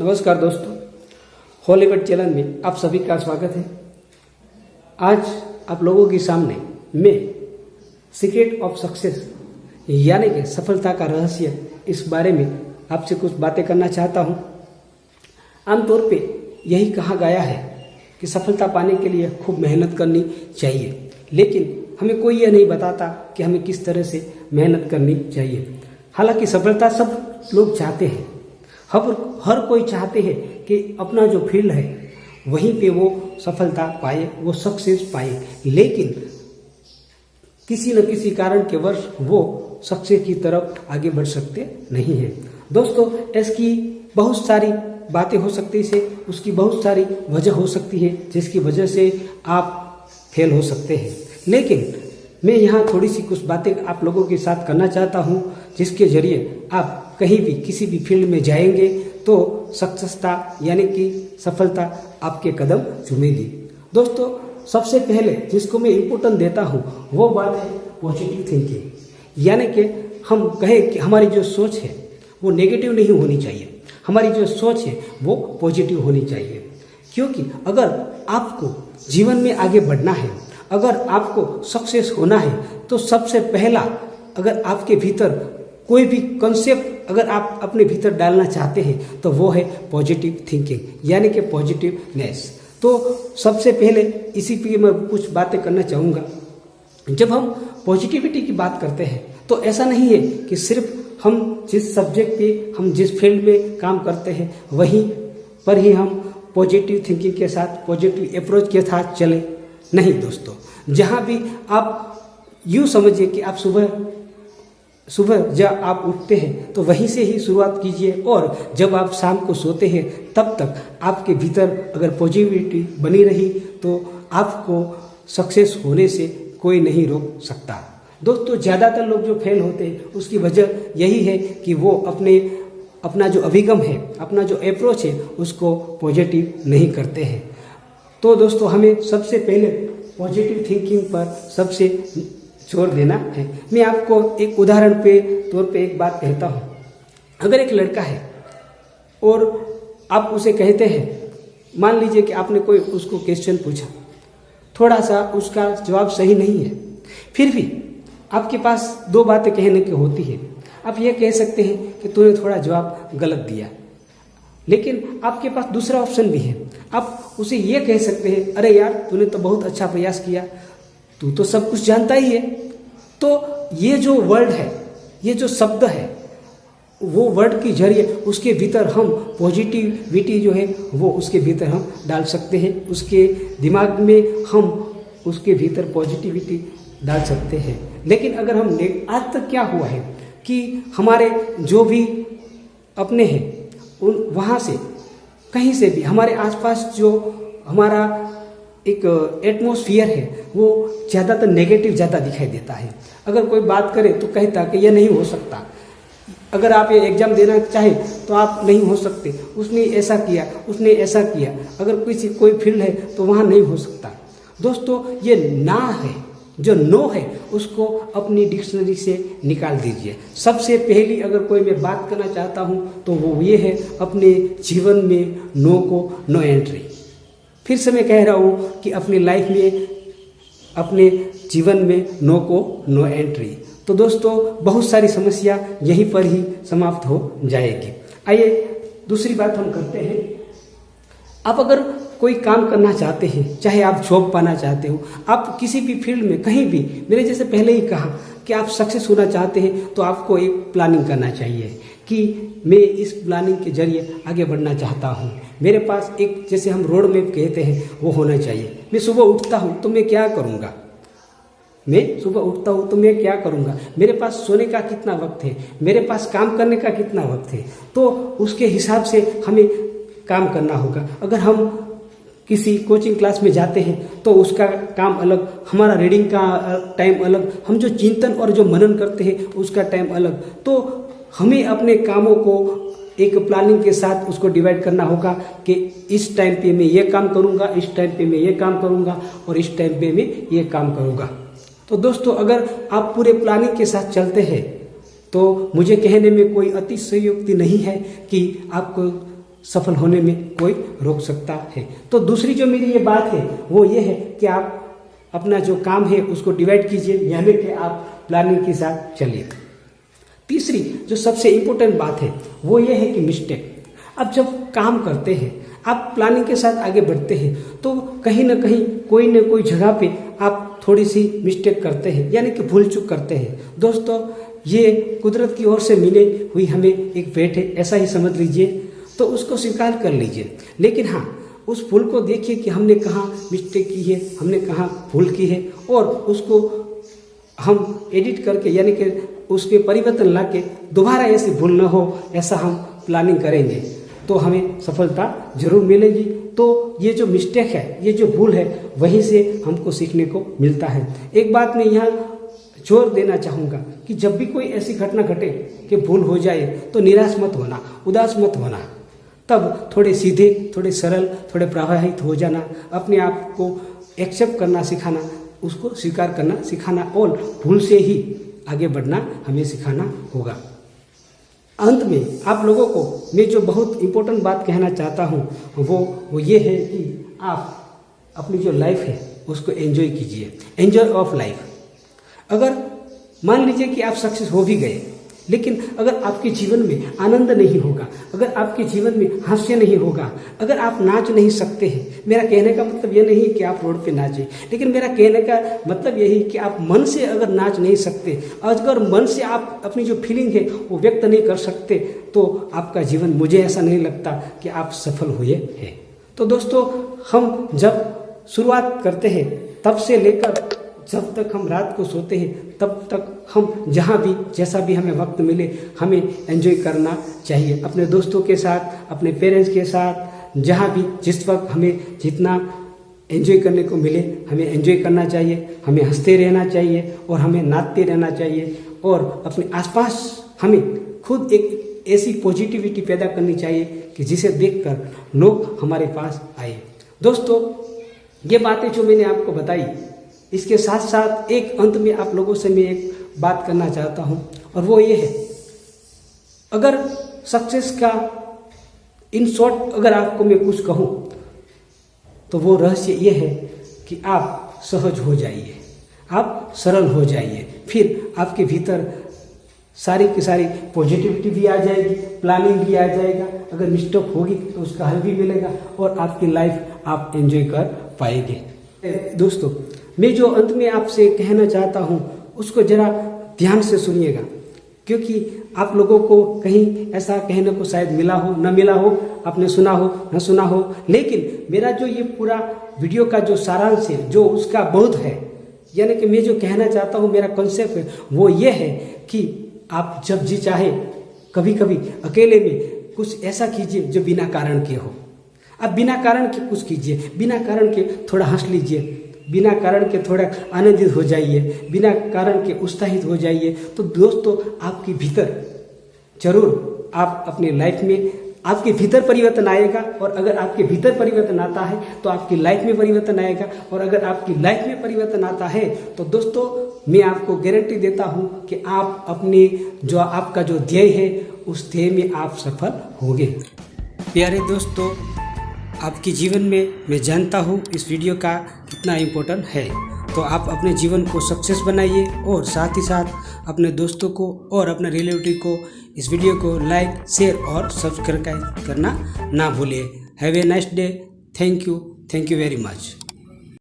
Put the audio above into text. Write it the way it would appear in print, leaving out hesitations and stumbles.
नमस्कार दोस्तों, Hollywood channel में आप सभी का स्वागत है। आज आप लोगों के सामने मैं सीक्रेट ऑफ सक्सेस यानी कि सफलता का रहस्य, इस बारे में आपसे कुछ बातें करना चाहता हूं। आमतौर पे यही कहा गया है कि सफलता पाने के लिए खूब मेहनत करनी चाहिए, लेकिन हमें कोई यह नहीं बताता कि हमें किस तरह से मेहनत करनी चाहिए। हालांकि सफलता सब लोग चाहते हैं, हर कोई चाहते हैं कि अपना जो फील्ड है वहीं पे वो सफलता पाए, वो सक्सेस पाए, लेकिन किसी न किसी कारण के वश वो सक्सेस की तरफ आगे बढ़ सकते नहीं हैं। दोस्तों, इसकी बहुत सारी बातें हो सकती है, उसकी बहुत सारी वजह हो सकती है जिसकी वजह से आप फेल हो सकते हैं। लेकिन मैं यहाँ थोड़ी सी कुछ बातें आप लोगों के साथ करना चाहता हूँ, जिसके जरिए आप कहीं भी किसी भी फील्ड में जाएंगे तो सक्सेसता यानी कि सफलता आपके कदम चूमेगी। दोस्तों, सबसे पहले जिसको मैं इम्पोर्टेंस देता हूँ वो बात है पॉजिटिव थिंकिंग। यानी कि हम कहें कि हमारी जो सोच है वो नेगेटिव नहीं होनी चाहिए, हमारी जो सोच है वो पॉजिटिव होनी चाहिए। क्योंकि अगर आपको जीवन में आगे बढ़ना है, अगर आपको सक्सेस होना है, तो सबसे पहला अगर आपके भीतर कोई भी कॉन्सेप्ट अगर आप अपने भीतर डालना चाहते हैं तो वो है पॉजिटिव थिंकिंग यानी कि पॉजिटिवनेस। तो सबसे पहले इसी पे मैं कुछ बातें करना चाहूँगा। जब हम पॉजिटिविटी की बात करते हैं तो ऐसा नहीं है कि सिर्फ हम जिस सब्जेक्ट पे, हम जिस फील्ड में काम करते हैं वहीं पर ही हम पॉजिटिव थिंकिंग के साथ, पॉजिटिव अप्रोच के साथ चलें। नहीं दोस्तों, जहाँ भी आप यूँ समझिए कि आप सुबह जब आप उठते हैं तो वहीं से ही शुरुआत कीजिए, और जब आप शाम को सोते हैं तब तक आपके भीतर अगर पॉजिटिविटी बनी रही तो आपको सक्सेस होने से कोई नहीं रोक सकता। दोस्तों, ज़्यादातर लोग जो फेल होते हैं उसकी वजह यही है कि वो अपना जो अभिगम है, अपना जो अप्रोच है उसको पॉजिटिव नहीं करते हैं। तो दोस्तों, हमें सबसे पहले पॉजिटिव थिंकिंग पर सबसे जोर देना है। मैं आपको एक उदाहरण पे तौर पे एक बात कहता हूँ। अगर एक लड़का है और आप उसे कहते हैं, मान लीजिए कि आपने कोई उसको क्वेश्चन पूछा, थोड़ा सा उसका जवाब सही नहीं है, फिर भी आपके पास दो बातें कहने की होती है। आप ये कह सकते हैं कि तूने थोड़ा जवाब गलत दिया, लेकिन आपके पास दूसरा ऑप्शन भी है। आप उसे ये कह सकते हैं, अरे यार तूने तो बहुत अच्छा प्रयास किया, तू तो सब कुछ जानता ही है। तो ये जो वर्ड है, ये जो शब्द है, वो वर्ड के जरिए उसके भीतर हम पॉजिटिविटी जो है वो उसके भीतर हम डाल सकते हैं, उसके दिमाग में हम उसके भीतर पॉजिटिविटी डाल सकते हैं। लेकिन अगर हम आज तक क्या हुआ है कि हमारे जो भी अपने हैं वहाँ से कहीं से भी हमारे आसपास जो हमारा एक एटमॉस्फेयर है वो ज़्यादातर नेगेटिव ज़्यादा दिखाई देता है। अगर कोई बात करे तो कहता कि यह नहीं हो सकता, अगर आप ये एग्ज़ाम देना चाहे तो आप नहीं हो सकते, उसने ऐसा किया, उसने ऐसा किया, अगर कोई फील्ड है तो वहाँ नहीं हो सकता। दोस्तों, ये ना है, जो नो है उसको अपनी डिक्शनरी से निकाल दीजिए। सबसे पहली अगर कोई मैं बात करना चाहता हूँ तो वो ये है, अपने जीवन में नो को नो एंट्री। फिर से मैं कह रहा हूँ कि अपनी लाइफ में, अपने जीवन में नो को नो एंट्री। तो दोस्तों, बहुत सारी समस्या यहीं पर ही समाप्त हो जाएगी। आइए दूसरी बात हम करते हैं। आप अगर कोई काम करना चाहते हैं, चाहे आप जॉब पाना चाहते हो, आप किसी भी फील्ड में कहीं भी, मैंने जैसे पहले ही कहा कि आप सक्सेस होना चाहते हैं तो आपको एक प्लानिंग करना चाहिए कि मैं इस प्लानिंग के जरिए आगे बढ़ना चाहता हूँ। मेरे पास एक, जैसे हम रोड मैप कहते हैं, वो होना चाहिए। मैं सुबह उठता हूँ तो मैं क्या करूँगा, मैं सुबह उठता हूँ तो मैं क्या करूँगा, मेरे पास सोने का कितना वक्त है, मेरे पास काम करने का कितना वक्त है, तो उसके हिसाब से हमें काम करना होगा। अगर हम किसी कोचिंग क्लास में जाते हैं तो उसका काम अलग, हमारा रीडिंग का टाइम अलग, हम जो चिंतन और जो मनन करते हैं उसका टाइम अलग। तो हमें अपने कामों को एक प्लानिंग के साथ उसको डिवाइड करना होगा कि इस टाइम पे मैं ये काम करूँगा, इस टाइम पे मैं ये काम करूँगा और इस टाइम पे मैं ये काम करूँगा। तो दोस्तों, अगर आप पूरे प्लानिंग के साथ चलते हैं तो मुझे कहने में कोई अतिशयोक्ति नहीं है कि आपको सफल होने में कोई रोक सकता है। तो दूसरी जो मेरी ये बात है वो ये है कि आप अपना जो काम है उसको डिवाइड कीजिए, यानी कि आप प्लानिंग के साथ चलिए। तीसरी जो सबसे इम्पोर्टेंट बात है वो ये है कि मिस्टेक। अब जब काम करते हैं, आप प्लानिंग के साथ आगे बढ़ते हैं, तो कहीं ना कहीं कोई न कोई जगह पे आप थोड़ी सी मिस्टेक करते हैं, यानी कि भूल चूक करते हैं। दोस्तों, ये कुदरत की ओर से मिले हुई हमें एक भेंट है, ऐसा ही समझ लीजिए, तो उसको स्वीकार कर लीजिए। लेकिन हाँ, उस भूल को देखिए कि हमने कहाँ मिस्टेक की है, हमने कहाँ भूल की है, और उसको हम एडिट करके, यानी कि उसके परिवर्तन ला के दोबारा ऐसी भूल न हो, ऐसा हम प्लानिंग करेंगे तो हमें सफलता जरूर मिलेगी। तो ये जो मिस्टेक है, ये जो भूल है, वहीं से हमको सीखने को मिलता है। एक बात मैं यहाँ जोर देना चाहूँगा कि जब भी कोई ऐसी घटना घटे कि भूल हो जाए तो निराश मत होना, उदास मत होना। तब थोड़े सीधे, थोड़े सरल, थोड़े प्रवाहित हो जाना, अपने आप को एक्सेप्ट करना सिखाना, उसको स्वीकार करना सिखाना, और भूल से ही आगे बढ़ना हमें सिखाना होगा। अंत में आप लोगों को मैं जो बहुत इम्पोर्टेंट बात कहना चाहता हूँ वो ये है कि आप अपनी जो लाइफ है उसको एंजॉय कीजिए, एंजॉय ऑफ लाइफ। अगर मान लीजिए कि आप सक्सेस हो भी गए, लेकिन अगर आपके जीवन में आनंद नहीं होगा, अगर आपके जीवन में हास्य नहीं होगा, अगर आप नाच नहीं सकते हैं, मेरा कहने का मतलब ये नहीं कि आप रोड पे नाचें, लेकिन मेरा कहने का मतलब यही कि आप मन से अगर नाच नहीं सकते, अगर मन से आप अपनी जो फीलिंग है वो व्यक्त नहीं कर सकते, तो आपका जीवन, मुझे ऐसा नहीं लगता कि आप सफल हुए हैं। तो दोस्तों, हम जब शुरुआत करते हैं तब से लेकर जब तक हम रात को सोते हैं, तब तक हम जहाँ भी, जैसा भी हमें वक्त मिले, हमें एंजॉय करना चाहिए अपने दोस्तों के साथ, अपने पेरेंट्स के साथ, जहाँ भी जिस वक्त हमें जितना एंजॉय करने को मिले हमें एंजॉय करना चाहिए, हमें हंसते रहना चाहिए और हमें नाचते रहना चाहिए, और अपने आसपास हमें खुद एक ऐसी पॉजिटिविटी पैदा करनी चाहिए कि जिसे देखकर लोग हमारे पास आए। दोस्तों, ये बातें जो मैंने आपको बताई, इसके साथ साथ एक अंत में आप लोगों से मैं एक बात करना चाहता हूं, और वो ये है, अगर सक्सेस का इन शॉर्ट अगर आपको मैं कुछ कहूं तो वो रहस्य ये है कि आप सहज हो जाइए, आप सरल हो जाइए, फिर आपके भीतर सारी की सारी पॉजिटिविटी भी आ जाएगी, प्लानिंग भी आ जाएगा, अगर मिस्टेक होगी तो उसका हल भी मिलेगा, और आपकी लाइफ आप एंजॉय कर पाएंगे। दोस्तों, मैं जो अंत में आपसे कहना चाहता हूँ उसको जरा ध्यान से सुनिएगा, क्योंकि आप लोगों को कहीं ऐसा कहने को शायद मिला हो, न मिला हो, आपने सुना हो, न सुना हो, लेकिन मेरा जो ये पूरा वीडियो का जो सारांश है, जो उसका बहुत है, यानी कि मैं जो कहना चाहता हूँ, मेरा कॉन्सेप्ट है वो ये है कि आप जब जी चाहे कभी कभी अकेले में कुछ ऐसा कीजिए जो बिना कारण के हो। आप बिना कारण के कुछ कीजिए, बिना कारण के थोड़ा हंस लीजिए, बिना कारण के थोड़ा आनंदित हो जाइए, बिना कारण के उत्साहित हो जाइए। तो दोस्तों, आपके भीतर जरूर आप अपनी लाइफ में आपके भीतर परिवर्तन आएगा, और अगर आपके भीतर परिवर्तन आता है तो आपकी लाइफ में परिवर्तन आएगा, और अगर आपकी लाइफ में परिवर्तन आता है तो दोस्तों, मैं आपको गारंटी देता हूं कि आप अपने जो आपका जो ध्येय है उस ध्येय में आप सफल होंगे। प्यारे दोस्तों, आपके जीवन में मैं जानता हूँ इस वीडियो का कितना इम्पोर्टेंट है, तो आप अपने जीवन को सक्सेस बनाइए, और साथ ही साथ अपने दोस्तों को और अपने रिलेटिव को इस वीडियो को लाइक, शेयर और सब्सक्राइब करना ना भूलिए। Have a nice day. Thank you very much.